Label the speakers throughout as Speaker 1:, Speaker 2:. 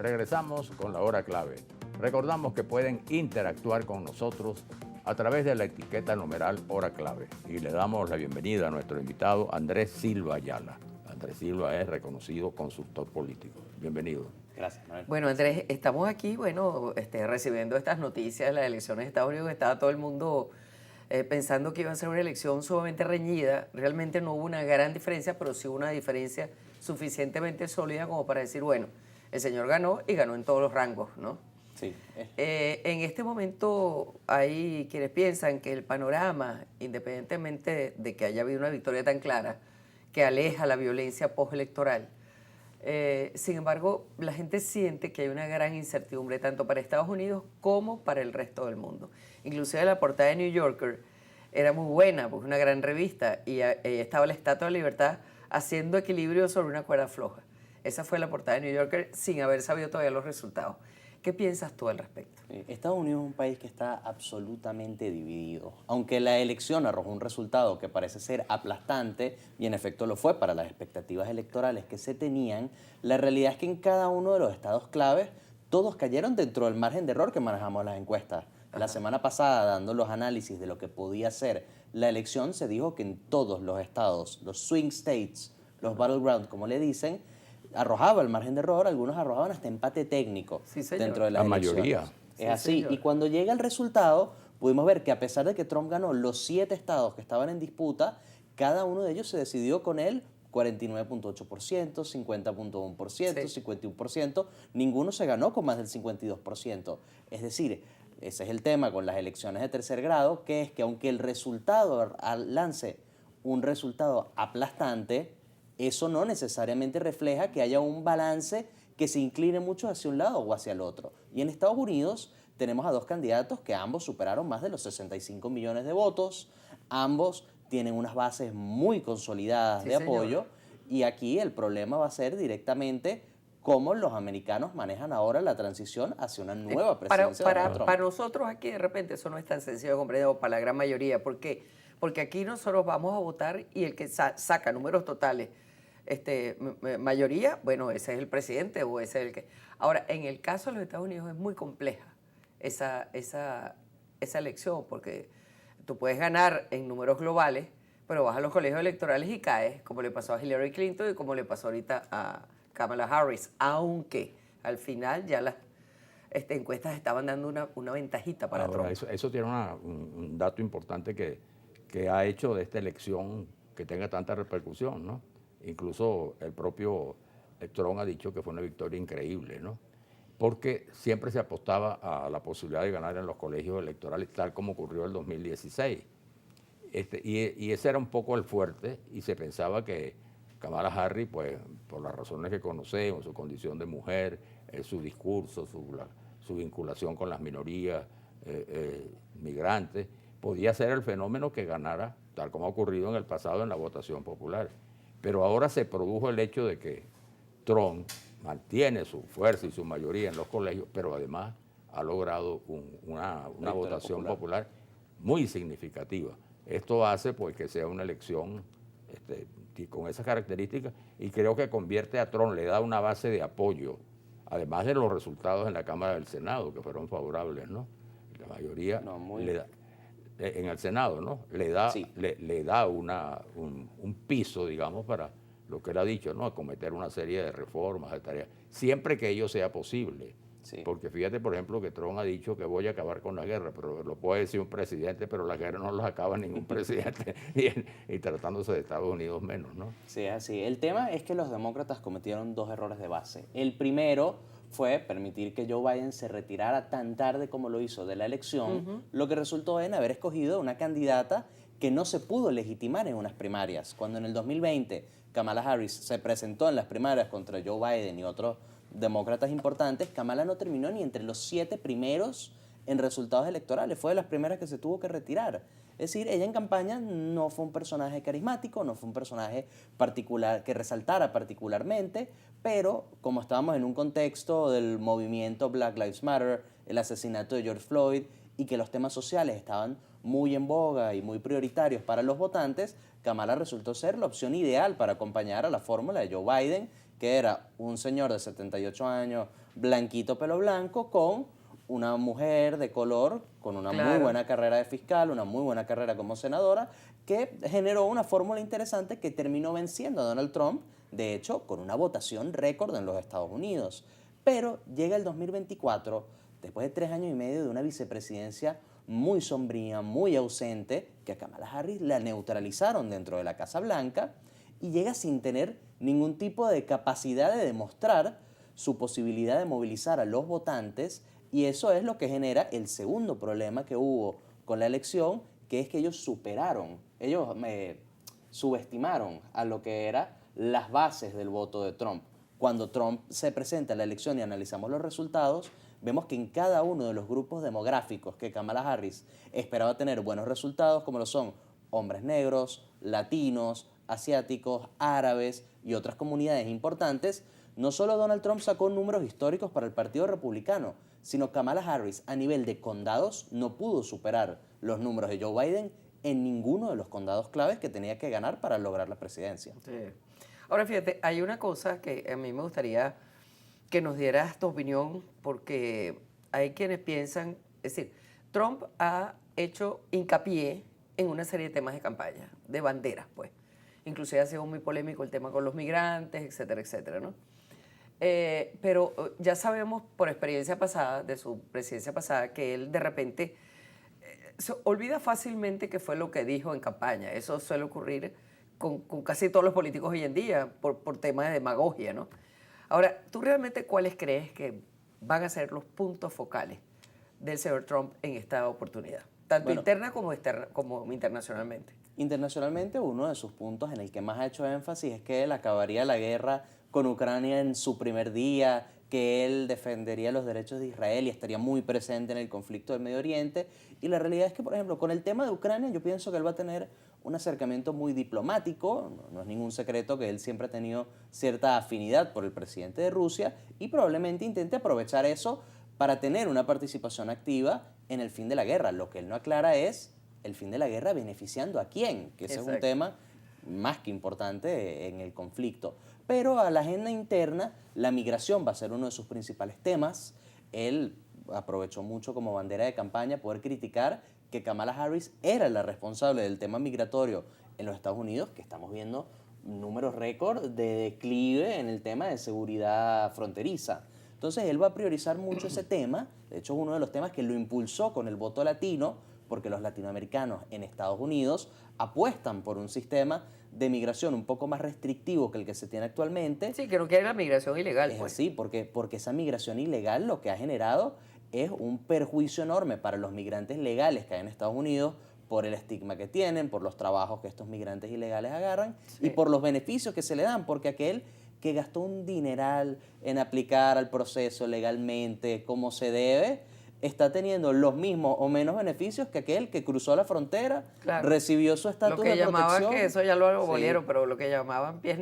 Speaker 1: Regresamos con la hora clave. Recordamos que pueden interactuar con nosotros a través de la etiqueta numeral hora clave. Y le damos la bienvenida a nuestro invitado Andrés Silva Ayala. Andrés Silva es reconocido consultor político. Bienvenido.
Speaker 2: Gracias, Manuel.
Speaker 3: Bueno, Andrés, estamos aquí, recibiendo estas noticias de las elecciones de Estados Unidos. Estaba todo el mundo pensando que iba a ser una elección sumamente reñida. Realmente no hubo una gran diferencia, pero sí hubo una diferencia suficientemente sólida como para decir, bueno, el señor ganó y ganó en todos los rangos, ¿no?
Speaker 2: Sí.
Speaker 3: En este momento hay quienes piensan que el panorama, independientemente de que haya habido una victoria tan clara, que aleja la violencia postelectoral, sin embargo, la gente siente que hay una gran incertidumbre tanto para Estados Unidos como para el resto del mundo. Inclusive la portada de New Yorker era muy buena, pues una gran revista, y estaba la Estatua de la Libertad haciendo equilibrio sobre una cuerda floja. Esa fue la portada de New Yorker sin haber sabido todavía los resultados. ¿Qué piensas tú al respecto?
Speaker 2: Estados Unidos es un país que está absolutamente dividido. Aunque la elección arrojó un resultado que parece ser aplastante, y en efecto lo fue para las expectativas electorales que se tenían, la realidad es que en cada uno de los estados claves todos cayeron dentro del margen de error que manejamos las encuestas. La semana pasada, dando los análisis de lo que podía ser la elección, se dijo que en todos los estados, los swing states, los battlegrounds, como le dicen, arrojaba el margen de error, algunos arrojaban hasta empate técnico dentro de las elecciones.
Speaker 1: mayoría.
Speaker 2: Es así, y cuando llega el resultado, pudimos ver que a pesar de que Trump ganó los 7 estados que estaban en disputa, cada uno de ellos se decidió con él 49.8%, 50.1%, 51%, ninguno se ganó con más del 52%. Es decir, ese es el tema con las elecciones de tercer grado, que es que aunque el resultado lance un resultado aplastante, eso no necesariamente refleja que haya un balance que se incline mucho hacia un lado o hacia el otro. Y en Estados Unidos tenemos a dos candidatos que ambos superaron más de los 65 millones de votos, ambos tienen unas bases muy consolidadas de apoyo, y aquí el problema va a ser directamente cómo los americanos manejan ahora la transición hacia una nueva presidencia de Donald Trump.
Speaker 3: Para nosotros aquí de repente eso no es tan sencillo de comprender, o para la gran mayoría. ¿Por qué? Porque aquí nosotros vamos a votar y el que saca números totales, mayoría, bueno, ese es el presidente o ese es el que... Ahora, en el caso de los Estados Unidos es muy compleja esa elección, porque tú puedes ganar en números globales, pero vas a los colegios electorales y caes, como le pasó a Hillary Clinton y como le pasó ahorita a Kamala Harris, aunque al final ya las encuestas estaban dando una ventajita para Trump.
Speaker 1: Eso tiene un dato importante que ha hecho de esta elección que tenga tanta repercusión, ¿no? Incluso el propio Trump ha dicho que fue una victoria increíble, ¿no? Porque siempre se apostaba a la posibilidad de ganar en los colegios electorales, tal como ocurrió en el 2016. Y ese era un poco el fuerte, y se pensaba que Kamala Harris, pues, por las razones que conocemos, su condición de mujer, su discurso, su vinculación con las minorías migrantes, podía ser el fenómeno que ganara, tal como ha ocurrido en el pasado en la votación popular. Pero ahora se produjo el hecho de que Trump mantiene su fuerza y su mayoría en los colegios, pero además ha logrado una votación popular muy significativa. Esto hace pues que sea una elección con esas características, y creo que convierte a Trump, le da una base de apoyo, además de los resultados en la Cámara del Senado, que fueron favorables, ¿no? La mayoría le da, en el Senado, ¿no? Le da un piso, digamos, para lo que él ha dicho, ¿no? Acometer una serie de reformas, de tareas, siempre que ello sea posible. Sí. Porque fíjate, por ejemplo, que Trump ha dicho que voy a acabar con la guerra, pero lo puede decir un presidente, pero la guerra no la acaba ningún presidente, y tratándose de Estados Unidos menos, ¿no?
Speaker 2: Sí, así. El tema es que los demócratas cometieron dos errores de base. El primero fue permitir que Joe Biden se retirara tan tarde como lo hizo de la elección, lo que resultó en haber escogido una candidata que no se pudo legitimar en unas primarias. Cuando en el 2020 Kamala Harris se presentó en las primarias contra Joe Biden y otros demócratas importantes, Kamala no terminó ni entre los 7 primeros en resultados electorales. Fue de las primeras que se tuvo que retirar. Es decir, ella en campaña no fue un personaje carismático, no fue un personaje particular que resaltara particularmente, pero como estábamos en un contexto del movimiento Black Lives Matter, el asesinato de George Floyd, y que los temas sociales estaban muy en boga y muy prioritarios para los votantes, Kamala resultó ser la opción ideal para acompañar a la fórmula de Joe Biden, que era un señor de 78 años, blanquito, pelo blanco, con una mujer de color, con una muy buena carrera de fiscal, una muy buena carrera como senadora, que generó una fórmula interesante que terminó venciendo a Donald Trump, de hecho, con una votación récord en los Estados Unidos. Pero llega el 2024, después de 3 años y medio de una vicepresidencia muy sombría, muy ausente, que a Kamala Harris la neutralizaron dentro de la Casa Blanca, y llega sin tener ningún tipo de capacidad de demostrar su posibilidad de movilizar a los votantes, y eso es lo que genera el segundo problema que hubo con la elección, que es que ellos subestimaron a lo que eran las bases del voto de Trump. Cuando Trump se presenta en la elección y analizamos los resultados, vemos que en cada uno de los grupos demográficos que Kamala Harris esperaba tener buenos resultados, como lo son hombres negros, latinos, asiáticos, árabes y otras comunidades importantes, no solo Donald Trump sacó números históricos para el Partido Republicano, sino Kamala Harris a nivel de condados no pudo superar los números de Joe Biden en ninguno de los condados claves que tenía que ganar para lograr la presidencia.
Speaker 3: Sí. Ahora fíjate, hay una cosa que a mí me gustaría que nos dieras tu opinión, porque hay quienes piensan, es decir, Trump ha hecho hincapié en una serie de temas de campaña, de banderas, pues. Inclusive ha sido muy polémico el tema con los migrantes, etcétera, etcétera, ¿no? Pero ya sabemos por experiencia pasada, de su presidencia pasada, que él de repente se olvida fácilmente qué fue lo que dijo en campaña. Eso suele ocurrir con casi todos los políticos hoy en día, por temas de demagogia, ¿no? Ahora, ¿tú realmente cuáles crees que van a ser los puntos focales del señor Trump en esta oportunidad? Tanto interna como internacionalmente.
Speaker 2: Internacionalmente, uno de sus puntos en el que más ha hecho énfasis es que él acabaría la guerra con Ucrania en su primer día, que él defendería los derechos de Israel y estaría muy presente en el conflicto del Medio Oriente. Y la realidad es que, por ejemplo, con el tema de Ucrania, yo pienso que él va a tener un acercamiento muy diplomático. No es ningún secreto que él siempre ha tenido cierta afinidad por el presidente de Rusia y probablemente intente aprovechar eso para tener una participación activa en el fin de la guerra. Lo que él no aclara es el fin de la guerra beneficiando a quién, que ese es un tema más que importante en el conflicto. Pero a la agenda interna, la migración va a ser uno de sus principales temas. Él aprovechó mucho como bandera de campaña poder criticar que Kamala Harris era la responsable del tema migratorio en los Estados Unidos, que estamos viendo números récord de declive en el tema de seguridad fronteriza. Entonces él va a priorizar mucho ese tema. De hecho, es uno de los temas que lo impulsó con el voto latino, porque los latinoamericanos en Estados Unidos apuestan por un sistema de migración un poco más restrictivo que el que se tiene actualmente.
Speaker 3: Sí, que no quiere la migración ilegal.
Speaker 2: Es así, porque esa migración ilegal lo que ha generado es un perjuicio enorme para los migrantes legales que hay en Estados Unidos, por el estigma que tienen, por los trabajos que estos migrantes ilegales agarran y por los beneficios que se le dan, porque aquel que gastó un dineral en aplicar al proceso legalmente como se debe, está teniendo los mismos o menos beneficios que aquel que cruzó la frontera, recibió su estatus de protección.
Speaker 3: Lo que llamaban, que eso ya lo abolieron, pero lo que llamaban pies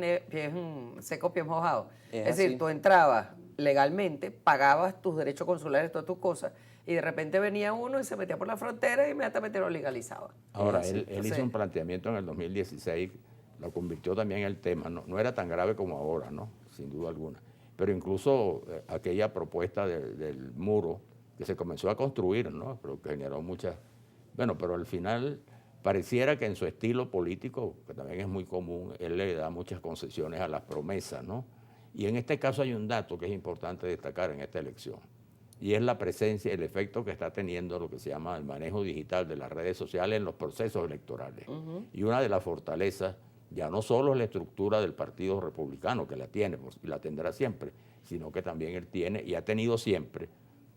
Speaker 3: secos, pies mojados. Es decir, tú entrabas legalmente, pagabas tus derechos consulares, todas tus cosas, y de repente venía uno y se metía por la frontera y inmediatamente lo legalizaba.
Speaker 1: Ahora, él hizo un planteamiento en el 2016, lo convirtió también en el tema, no era tan grave como ahora, ¿no? Sin duda alguna. Pero incluso aquella propuesta del muro que se comenzó a construir, ¿no? Pero que generó muchas... Bueno, pero al final pareciera que en su estilo político, que también es muy común, él le da muchas concesiones a las promesas, ¿no? Y en este caso hay un dato que es importante destacar en esta elección, y es la presencia, el efecto que está teniendo lo que se llama el manejo digital de las redes sociales en los procesos electorales. Y una de las fortalezas ya no solo es la estructura del Partido Republicano, que la tiene y la tendrá siempre, sino que también él tiene y ha tenido siempre,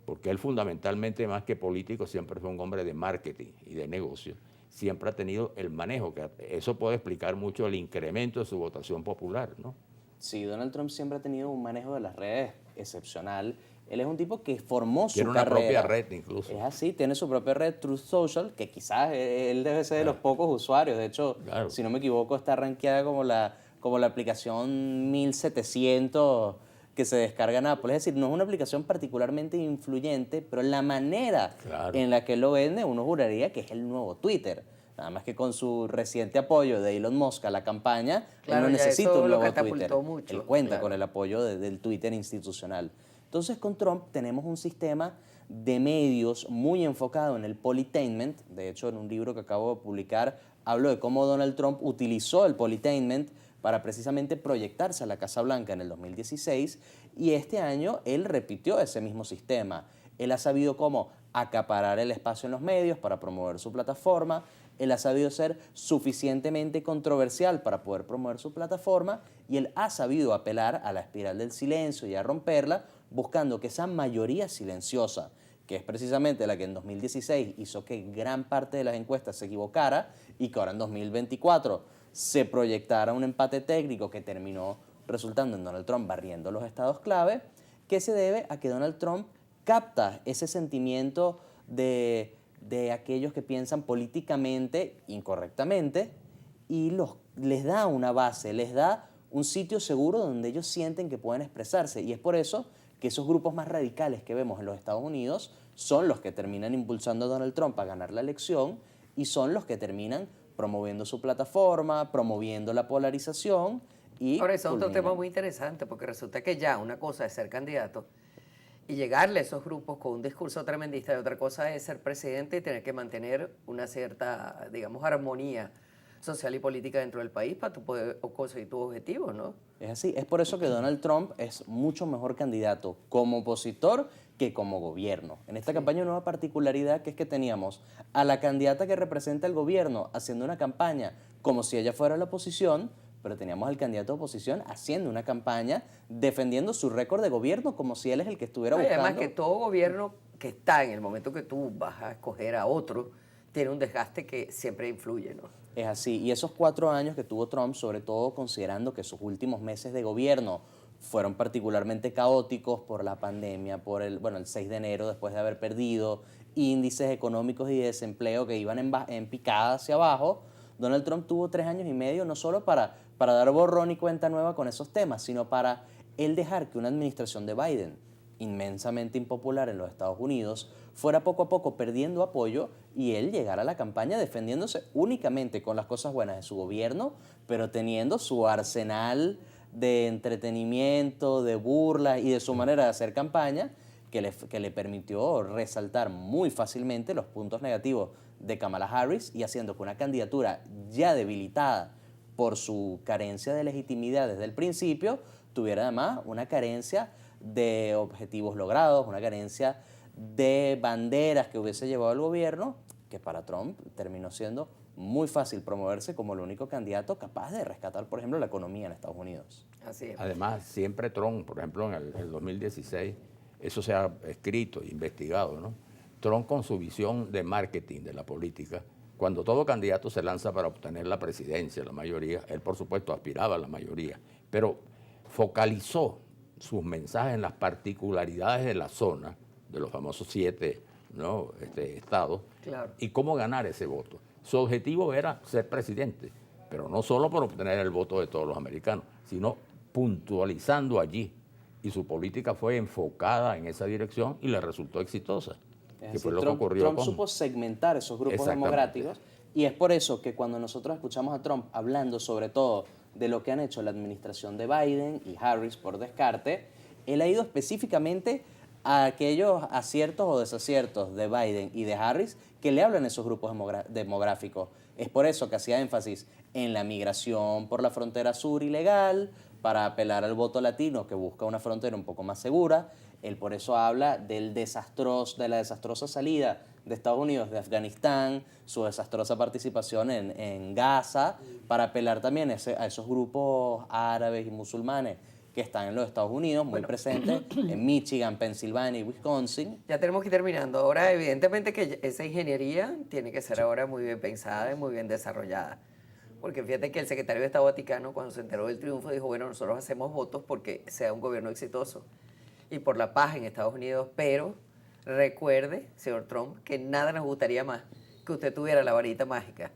Speaker 1: porque él fundamentalmente más que político siempre fue un hombre de marketing y de negocio, siempre ha tenido el manejo, que eso puede explicar mucho el incremento de su votación popular, ¿no?
Speaker 2: Sí, Donald Trump siempre ha tenido un manejo de las redes excepcional. Él es un tipo que formó su
Speaker 1: carrera. Tiene una propia red incluso.
Speaker 2: Es así, tiene su propia red, Truth Social, que quizás él debe ser de los pocos usuarios. De hecho, si no me equivoco, está rankeada como la aplicación 1700 que se descarga en Apple. Es decir, no es una aplicación particularmente influyente, pero la manera en la que lo vende, uno juraría que es el nuevo Twitter. Nada más que con su reciente apoyo de Elon Musk a la campaña, él no necesita un nuevo Twitter. Él cuenta con el apoyo del Twitter institucional. Entonces con Trump tenemos un sistema de medios muy enfocado en el politainment. De hecho, en un libro que acabo de publicar hablo de cómo Donald Trump utilizó el politainment para precisamente proyectarse a la Casa Blanca en el 2016, y este año él repitió ese mismo sistema. Él ha sabido cómo acaparar el espacio en los medios para promover su plataforma, él ha sabido ser suficientemente controversial para poder promover su plataforma, y él ha sabido apelar a la espiral del silencio y a romperla, buscando que esa mayoría silenciosa, que es precisamente la que en 2016 hizo que gran parte de las encuestas se equivocara y que ahora en 2024 se proyectara un empate técnico que terminó resultando en Donald Trump barriendo los estados clave, que se debe a que Donald Trump capta ese sentimiento de aquellos que piensan políticamente incorrectamente y les da una base, les da un sitio seguro donde ellos sienten que pueden expresarse. Y es por eso que esos grupos más radicales que vemos en los Estados Unidos son los que terminan impulsando a Donald Trump a ganar la elección y son los que terminan promoviendo su plataforma, promoviendo la polarización. Y
Speaker 3: ahora, eso es otro tema muy interesante, porque resulta que ya una cosa es ser candidato y llegarle a esos grupos con un discurso tremendista, y otra cosa es ser presidente y tener que mantener una cierta, digamos, armonía social y política dentro del país para tú poder conseguir tus objetivos, ¿no?
Speaker 2: Es así, es por eso que Donald Trump es mucho mejor candidato como opositor que como gobierno. En esta campaña hay una nueva particularidad, que es que teníamos a la candidata que representa el gobierno haciendo una campaña como si ella fuera la oposición, pero teníamos al candidato de oposición haciendo una campaña defendiendo su récord de gobierno como si él es el que estuviera buscando.
Speaker 3: Además que todo gobierno que está en el momento que tú vas a escoger a otro tiene un desgaste que siempre influye, ¿no?
Speaker 2: Es así, y esos 4 años que tuvo Trump, sobre todo considerando que sus últimos meses de gobierno fueron particularmente caóticos por la pandemia, por el 6 de enero, después de haber perdido índices económicos y de desempleo que iban en picada hacia abajo, Donald Trump tuvo 3 años y medio no solo para dar borrón y cuenta nueva con esos temas, sino para él dejar que una administración de Biden, inmensamente impopular en los Estados Unidos, fuera poco a poco perdiendo apoyo y él llegara a la campaña defendiéndose únicamente con las cosas buenas de su gobierno, pero teniendo su arsenal de entretenimiento, de burla y de su manera de hacer campaña que le permitió resaltar muy fácilmente los puntos negativos de Kamala Harris y haciendo que una candidatura ya debilitada por su carencia de legitimidad desde el principio tuviera además una carencia de objetivos logrados, una carencia de banderas que hubiese llevado el gobierno, que para Trump terminó siendo muy fácil promoverse como el único candidato capaz de rescatar, por ejemplo, la economía en Estados Unidos.
Speaker 3: Así es.
Speaker 1: Además, siempre Trump, por ejemplo, en el 2016, eso se ha escrito e investigado, ¿no? Trump, con su visión de marketing de la política, cuando todo candidato se lanza para obtener la presidencia, la mayoría, él por supuesto aspiraba a la mayoría, pero focalizó sus mensajes en las particularidades de la zona, de los famosos 7, ¿no? estados,
Speaker 3: Claro.
Speaker 1: y cómo ganar ese voto. Su objetivo era ser presidente, pero no solo por obtener el voto de todos los americanos, sino puntualizando allí. Y su política fue enfocada en esa dirección y le resultó exitosa.
Speaker 2: Es
Speaker 1: Que fue
Speaker 2: decir,
Speaker 1: lo que ocurrió
Speaker 2: Trump
Speaker 1: con...
Speaker 2: supo segmentar esos grupos
Speaker 1: Exactamente.
Speaker 2: democráticos, y es por eso que cuando nosotros escuchamos a Trump hablando sobre todo de lo que han hecho la administración de Biden y Harris por descarte, él ha ido específicamente a aquellos aciertos o desaciertos de Biden y de Harris que le hablan a esos grupos demográficos. Es por eso que hacía énfasis en la migración por la frontera sur ilegal, para apelar al voto latino que busca una frontera un poco más segura. Él por eso habla de la desastrosa salida de Estados Unidos de Afganistán, su desastrosa participación en Gaza, para apelar también a esos grupos árabes y musulmanes que están en los Estados Unidos, muy presentes en Michigan, Pensilvania y Wisconsin.
Speaker 3: Ya tenemos que ir terminando. Ahora, evidentemente que esa ingeniería tiene que ser ahora muy bien pensada y muy bien desarrollada. Porque fíjate que el secretario de Estado Vaticano, cuando se enteró del triunfo, dijo, bueno, nosotros hacemos votos porque sea un gobierno exitoso y por la paz en Estados Unidos, pero recuerde, señor Trump, que nada nos gustaría más que usted tuviera la varita mágica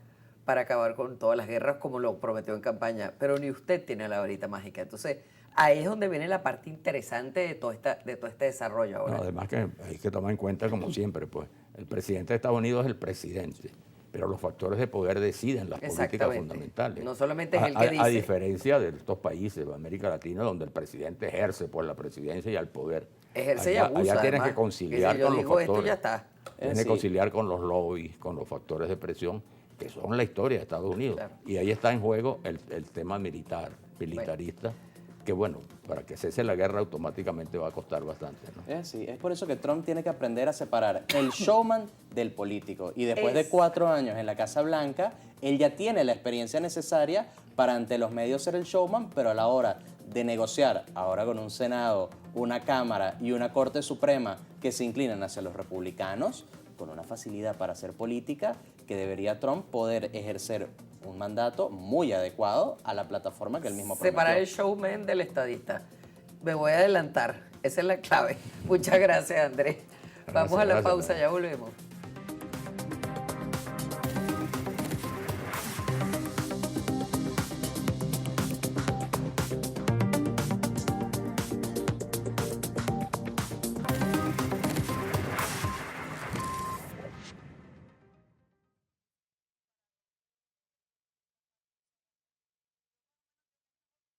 Speaker 3: para acabar con todas las guerras como lo prometió en campaña, pero ni usted tiene la varita mágica. Entonces, ahí es donde viene la parte interesante de todo este desarrollo ahora.
Speaker 1: No, además que hay que tomar en cuenta, como siempre, pues el presidente de Estados Unidos es el presidente, pero los factores de poder deciden las políticas
Speaker 3: Exactamente.
Speaker 1: fundamentales.
Speaker 3: No solamente es el que
Speaker 1: A
Speaker 3: dice.
Speaker 1: diferencia de estos países de América Latina, donde el presidente ejerce pues la presidencia y el poder.
Speaker 3: ejerce y abusa.
Speaker 1: Allá tienes
Speaker 3: además.
Speaker 1: que conciliar
Speaker 3: Dice, yo
Speaker 1: con los
Speaker 3: digo
Speaker 1: factores.
Speaker 3: esto y ya está.
Speaker 1: Tienes que
Speaker 2: Sí.
Speaker 1: conciliar con los lobbies, con los factores de presión, que son la historia de Estados Unidos.
Speaker 3: Claro.
Speaker 1: Y ahí está en juego el tema militarista, que bueno, para que cese la guerra automáticamente va a costar bastante, ¿no?
Speaker 2: Es así, es por eso que Trump tiene que aprender a separar el showman del político. Y después de
Speaker 3: Es-
Speaker 2: 4 años en la Casa Blanca, él ya tiene la experiencia necesaria para ante los medios ser el showman, pero a la hora de negociar, ahora con un Senado, una Cámara y una Corte Suprema que se inclinan hacia los republicanos, con una facilidad para hacer política, que debería Trump poder ejercer un mandato muy adecuado a la plataforma que él mismo prometió.
Speaker 3: Separar el showman del estadista. Me voy a adelantar. Esa es la clave. Muchas gracias, Andrés. Vamos a la
Speaker 1: Gracias,
Speaker 3: pausa,
Speaker 1: Andrés.
Speaker 3: ya volvemos.